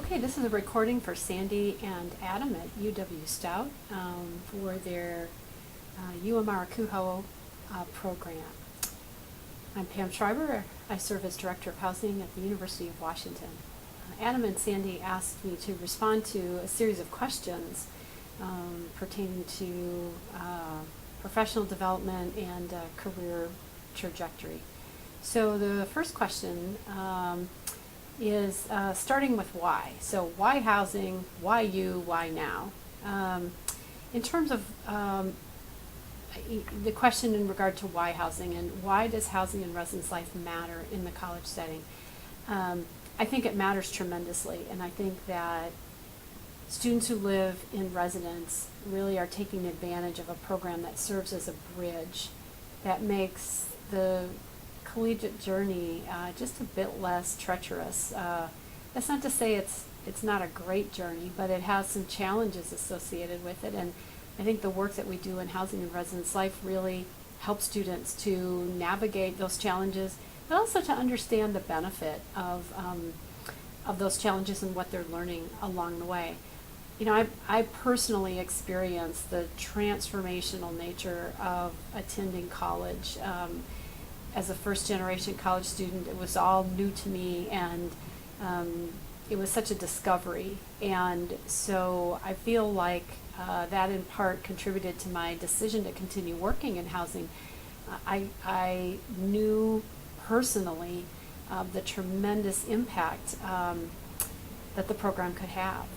Okay, this is a recording for Sandy and Adam at UW Stout for their UMR Kuho program. I'm PamSchreiber. I serve as Director of Housing at the University of Washington. Adam and Sandy asked me to respond to a series of questions pertaining to professional development and career trajectory. So the first question is starting with why. So why housing, why you, why now? In terms of the question in regard to why housing and why does housing and residence life matter in the college setting, I think it matters tremendously, and I think that students who live in residence really are taking advantage of a program that serves as a bridge that makes the collegiate journey just a bit less treacherous. That's not to say it's not a great journey, but it has some challenges associated with it, and I think the work that we do in housing and residence life really helps students to navigate those challenges, but also to understand the benefit of those challenges and what they're learning along the way. You know, I personally experienced the transformational nature of attending college. As a first-generation college student, it was all new to me, and it was such a discovery. And so I feel like that in part contributed to my decision to continue working in housing. I knew personally the tremendous impact that the program could have.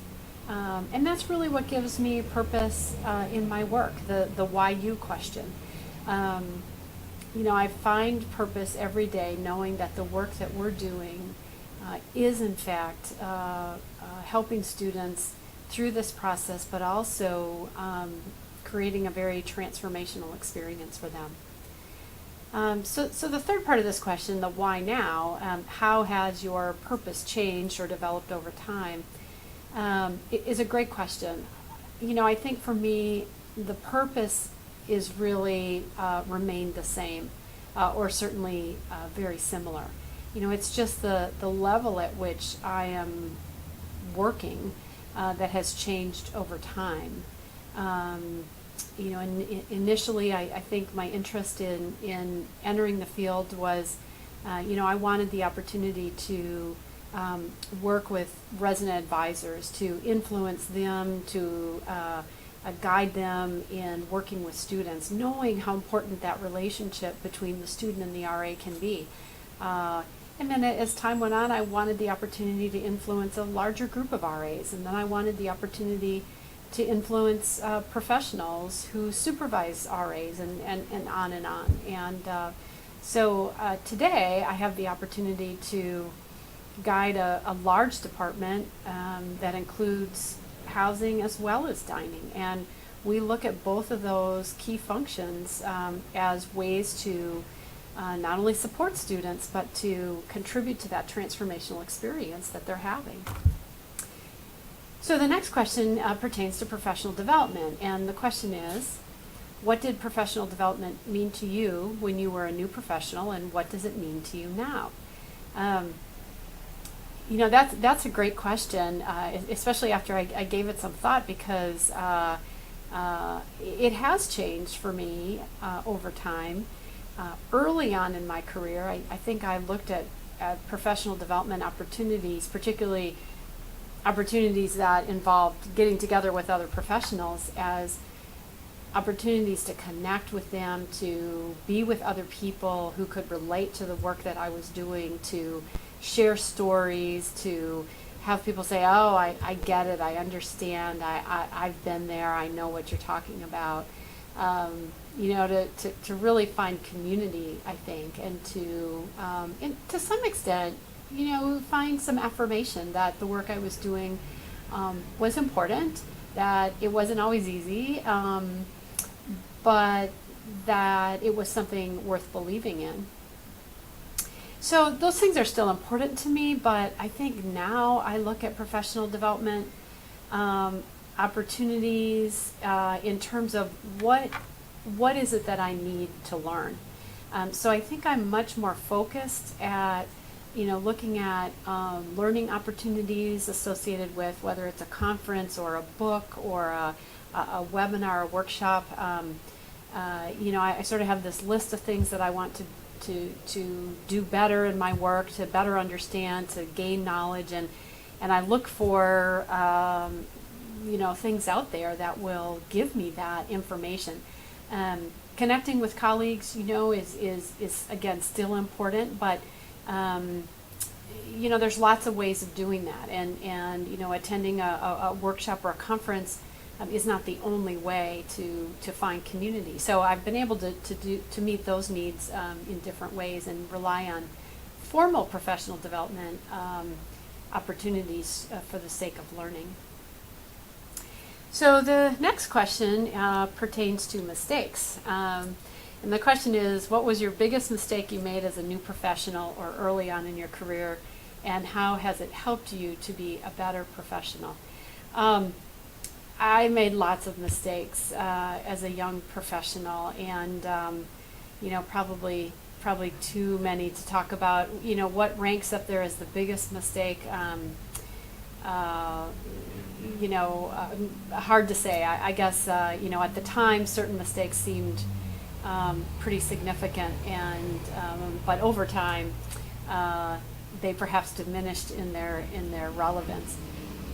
And that's really what gives me purpose in my work, the why you question. You know, I find purpose every day knowing that the work that we're doing is in fact helping students through this process, but also creating a very transformational experience for them. So the third part of this question, the why now, how has your purpose changed or developed over time, is a great question. You know, I think for me, the purpose is really remained the same, or certainly very similar. You know, it's just the level at which I am working that has changed over time. You know, initially I think my interest in entering the field was, you know, I wanted the opportunity to work with resident advisors, to influence them, to guide them in working with students, knowing how important that relationship between the student and the RA can be. And then as time went on, I wanted the opportunity to influence a larger group of RAs, and then I wanted the opportunity to influence professionals who supervise RAs, and on and on. And so today I have the opportunity to guide a large department that includes housing as well as dining, and we look at both of those key functions as ways to not only support students but to contribute to that transformational experience that they're having. So the next question pertains to professional development, and the question is, what did professional development mean to you when you were a new professional, and what does it mean to you now? You know, that's a great question, especially after I gave it some thought, because it has changed for me over time. Early on in my career, I think I looked at professional development opportunities, particularly opportunities that involved getting together with other professionals, as opportunities to connect with them, to be with other people who could relate to the work that I was doing, to share stories, to have people say, oh, I get it, I understand, I've been there, I know what you're talking about. You know, to really find community, I think, and to some extent, you know, find some affirmation that the work I was doing was important, that it wasn't always easy, but that it was something worth believing in. So those things are still important to me, but I think now I look at professional development opportunities in terms of what is it that I need to learn. So I think I'm much more focused at looking at learning opportunities associated with whether it's a conference or a book or a webinar, a workshop. I sort of have this list of things that I want to do better in my work, to better understand, to gain knowledge, and I look for things out there that will give me that information. Connecting with colleagues, is again still important, but there's lots of ways of doing that, and attending a workshop or a conference is not the only way to find community. So I've been able to meet those needs in different ways and rely on formal professional development opportunities for the sake of learning. So the next question pertains to mistakes. And the question is, what was your biggest mistake you made as a new professional or early on in your career, and how has it helped you to be a better professional? I made lots of mistakes as a young professional, and probably too many to talk about. What ranks up there as the biggest mistake? Hard to say. I guess at the time certain mistakes seemed pretty significant, and but over time they perhaps diminished in their relevance.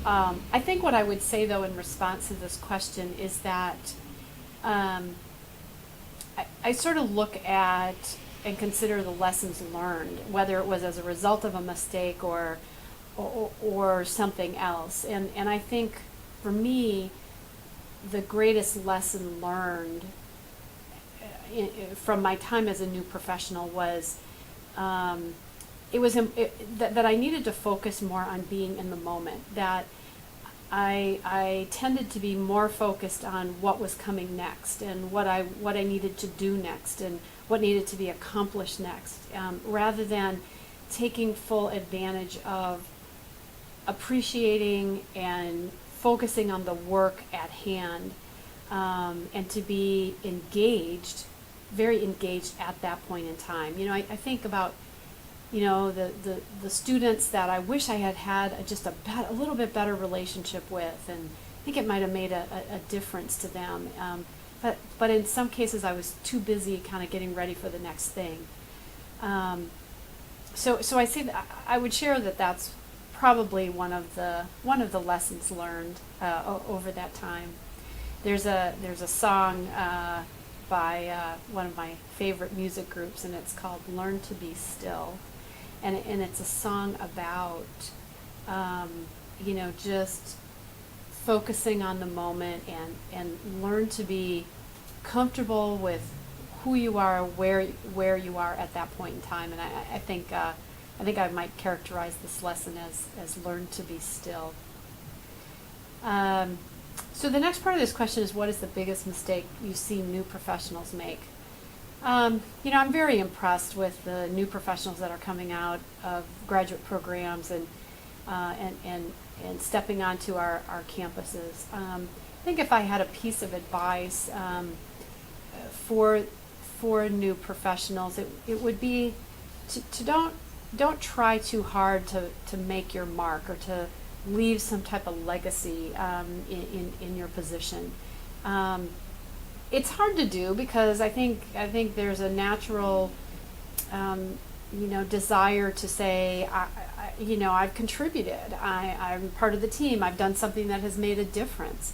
I think what I would say, though, in response to this question is that I sort of look at and consider the lessons learned, whether it was as a result of a mistake or something else. And I think for me, the greatest lesson learned from my time as a new professional was that I needed to focus more on being in the moment, that I tended to be more focused on what was coming next and what I needed to do next and what needed to be accomplished next, rather than taking full advantage of appreciating and focusing on the work at hand, and to be engaged, very engaged at that point in time. I think about the students that I wish I had just a little bit better relationship with, and I think it might have made a difference to them. But in some cases I was too busy kind of getting ready for the next thing. So I say that I would share that that's probably one of the lessons learned over that time. There's a song by one of my favorite music groups, and it's called "Learn to Be Still," and it's a song about just focusing on the moment and learn to be comfortable with who you are, where you are at that point in time. And I think I might characterize this lesson as learn to be still. So the next part of this question is, what is the biggest mistake you see new professionals make? I'm very impressed with the new professionals that are coming out of graduate programs and stepping onto our campuses. I think if I had a piece of advice for new professionals, it would be to don't try too hard to make your mark or to leave some type of legacy in your position. It's hard to do because I think there's a natural desire to say, I've contributed, I'm part of the team, I've done something that has made a difference.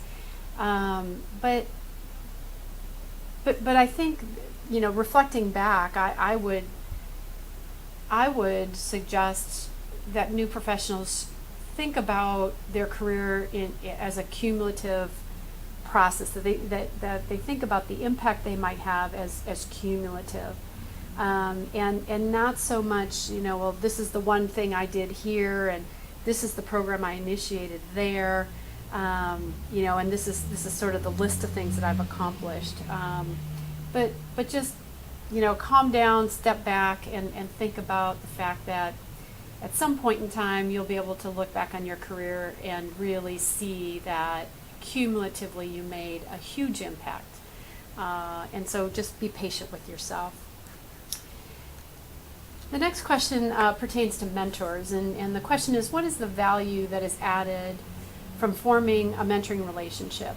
But I think, reflecting back, I would suggest that new professionals think about their career as a cumulative process, that they think about the impact they might have as cumulative, and not so much, well, this is the one thing I did here, and this is the program I initiated there, and this is sort of the list of things that I've accomplished. But just calm down, step back, and think about the fact that at some point in time you'll be able to look back on your career and really see that cumulatively you made a huge impact. And so just be patient with yourself. The next question pertains to mentors, and the question is, what is the value that is added from forming a mentoring relationship?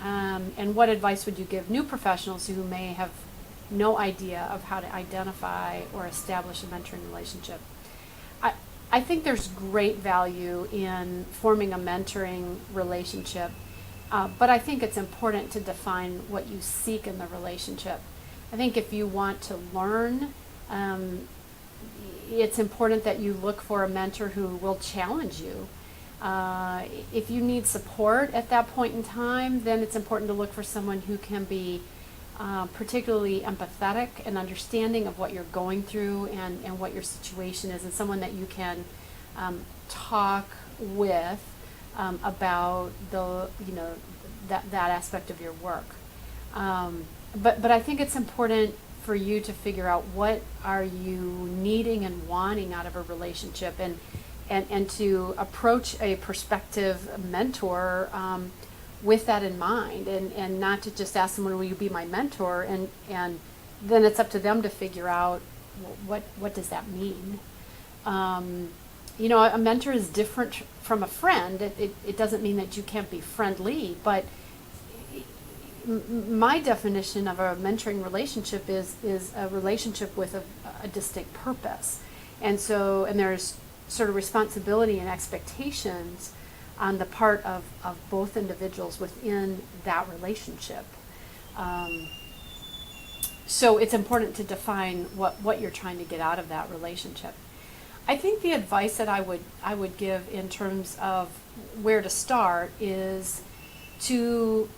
And what advice would you give new professionals who may have no idea of how to identify or establish a mentoring relationship? I think there's great value in forming a mentoring relationship, but I think it's important to define what you seek in the relationship. I think if you want to learn, it's important that you look for a mentor who will challenge you. If you need support at that point in time, then it's important to look for someone who can be particularly empathetic and understanding of what you're going through and what your situation is, and someone that you can talk with about that aspect of your work. But I think it's important for you to figure out what are you needing and wanting out of a relationship, and to approach a prospective mentor with that in mind, and not to just ask someone, will you be my mentor, and then it's up to them to figure out what does that mean. A mentor is different from a friend. It doesn't mean that you can't be friendly, but my definition of a mentoring relationship is a relationship with a distinct purpose. And there's sort of responsibility and expectations on the part of both individuals within that relationship. So it's important to define what you're trying to get out of that relationship. I think the advice that I would give in terms of where to start is to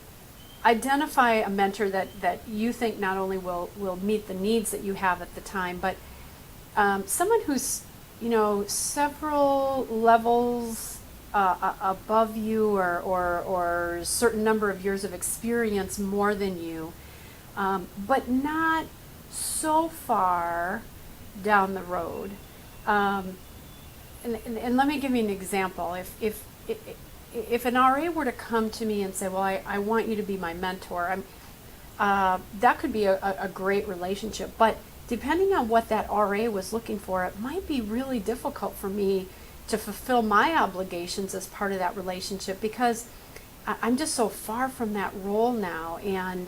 identify a mentor that you think not only will meet the needs that you have at the time, but someone who's several levels above you, or a certain number of years of experience more than you, but not so far down the road. And let me give you an example. If an RA were to come to me and say, well, I want you to be my mentor, that could be a great relationship. But depending on what that RA was looking for, it might be really difficult for me to fulfill my obligations as part of that relationship, because I'm just so far from that role now, and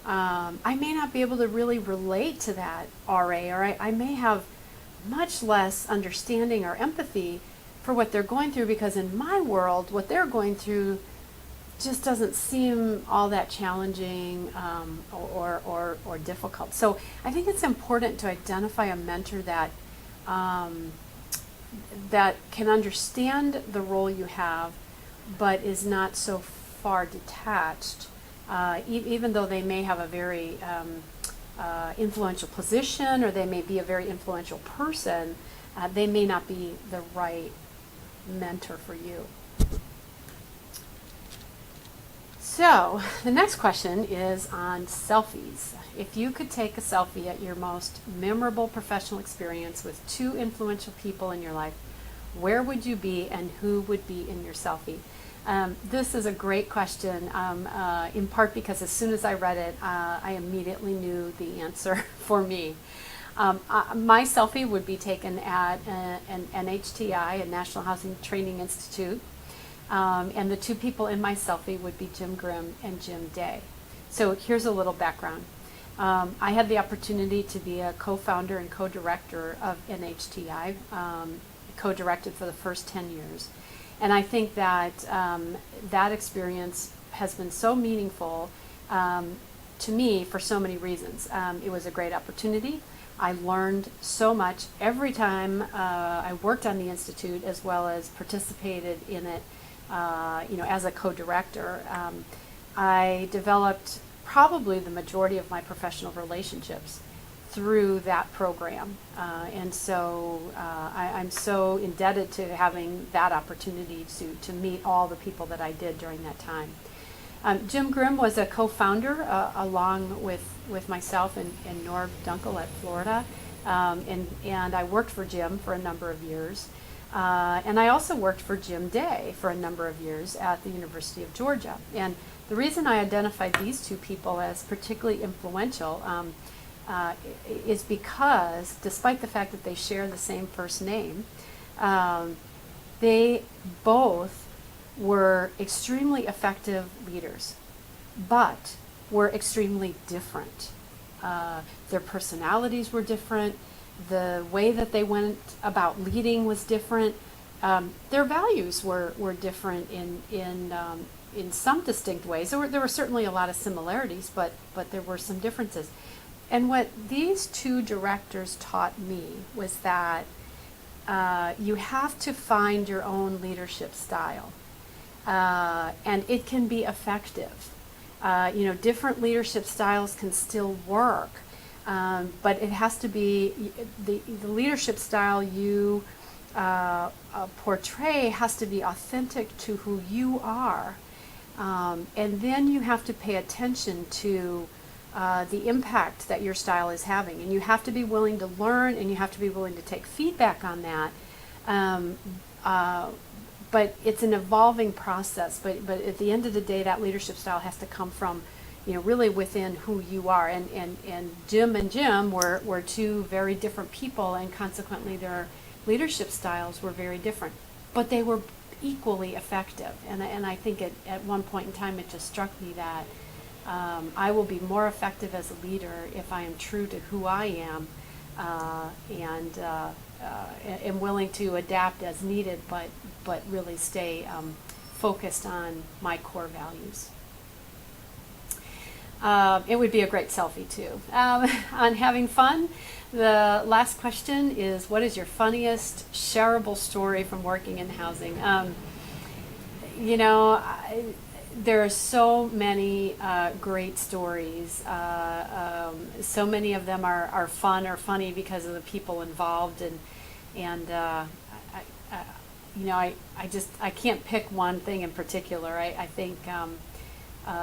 I may not be able to really relate to that RA, or I may have much less understanding or empathy for what they're going through, because in my world, what they're going through just doesn't seem all that challenging or difficult. So I think it's important to identify a mentor that can understand the role you have, but is not so far detached, even though they may have a very influential position, or they may be a very influential person, they may not be the right mentor for you. So the next question is on selfies. If you could take a selfie at your most memorable professional experience with two influential people in your life, where would you be and who would be in your selfie? This is a great question, in part because as soon as I read it, I immediately knew the answer for me. My selfie would be taken at an NHTI, a National Housing Training Institute, and the two people in my selfie would be Jim Grimm and Jim Day. So here's a little background. I had the opportunity to be a co-founder and co-director of NHTI, co-directed for the first 10 years. And I think that that experience has been so meaningful to me for so many reasons. It was a great opportunity. I learned so much every time I worked on the Institute, as well as participated in it, as a co-director. I developed probably the majority of my professional relationships through that program. And so I'm so indebted to having that opportunity to meet all the people that I did during that time. Jim Grimm was a co-founder along with myself and Norb Dunkel at Florida. And I worked for Jim for a number of years. And I also worked for Jim Day for a number of years at the University of Georgia. And the reason I identified these two people as particularly influential, is because, despite the fact that they share the same first name, they both were extremely effective leaders, but were extremely different. Their personalities were different. The way that they went about leading was different. Their values were different in some distinct ways. There were certainly a lot of similarities, but there were some differences. And what these two directors taught me was that you have to find your own leadership style, and it can be effective. Different leadership styles can still work, but it has to be the leadership style you portray has to be authentic to who you are, and then you have to pay attention to the impact that your style is having, and you have to be willing to learn, and you have to be willing to take feedback on that. But it's an evolving process. But at the end of the day, that leadership style has to come from, really within who you are. And Jim and Jim were two very different people, and consequently their leadership styles were very different. But they were equally effective. And I think at one point in time, it just struck me that I will be more effective as a leader if I am true to who I am, and am willing to adapt as needed, but really stay focused on my core values. It would be a great selfie too. On having fun, the last question is, what is your funniest shareable story from working in housing? There are so many great stories. So many of them are fun or funny because of the people involved, and I can't pick one thing in particular. I think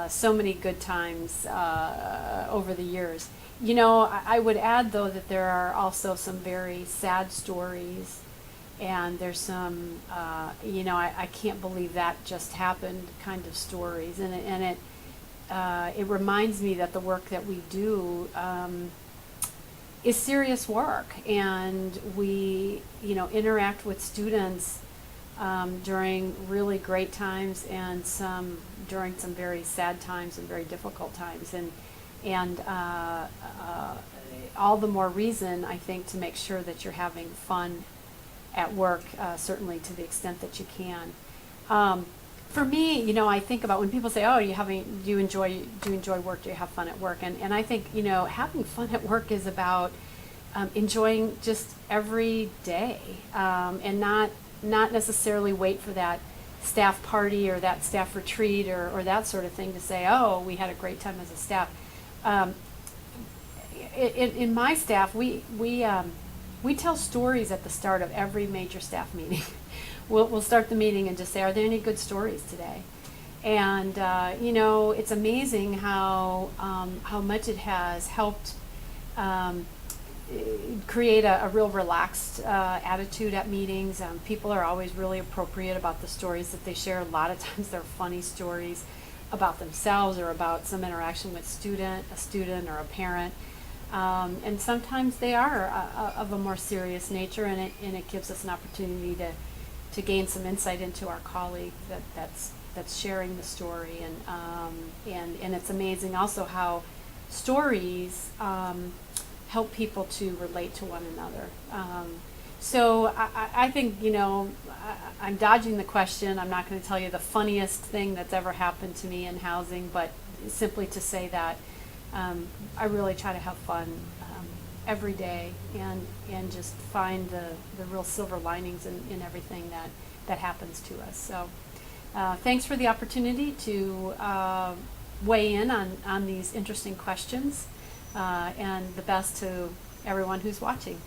so many good times over the years. I would add though that there are also some very sad stories. And there's some, I can't believe that just happened kind of stories, and it reminds me that the work that we do is serious work, and we, interact with students during really great times and during some very sad times and very difficult times, and all the more reason, I think, to make sure that you're having fun at work, certainly to the extent that you can. For me, I think about when people say, "Oh, do you enjoy work? Do you have fun at work?" And I think, having fun at work is about enjoying just every day, and not necessarily wait for that staff party or that staff retreat or that sort of thing to say, "Oh, we had a great time as a staff." In my staff, we tell stories at the start of every major staff meeting. We'll start the meeting and just say, "Are there any good stories today?" And it's amazing how much it has helped create a real relaxed attitude at meetings. People are always really appropriate about the stories that they share. A lot of times they're funny stories about themselves or about some interaction with a student or a parent. And sometimes they are of a more serious nature, and it gives us an opportunity to gain some insight into our colleague that's sharing the story, and it's amazing also how stories help people to relate to one another. So I think, I'm dodging the question. I'm not going to tell you the funniest thing that's ever happened to me in housing, but simply to say that I really try to have fun every day and just find the real silver linings in everything that happens to us. So thanks for the opportunity to weigh in on these interesting questions, and the best to everyone who's watching.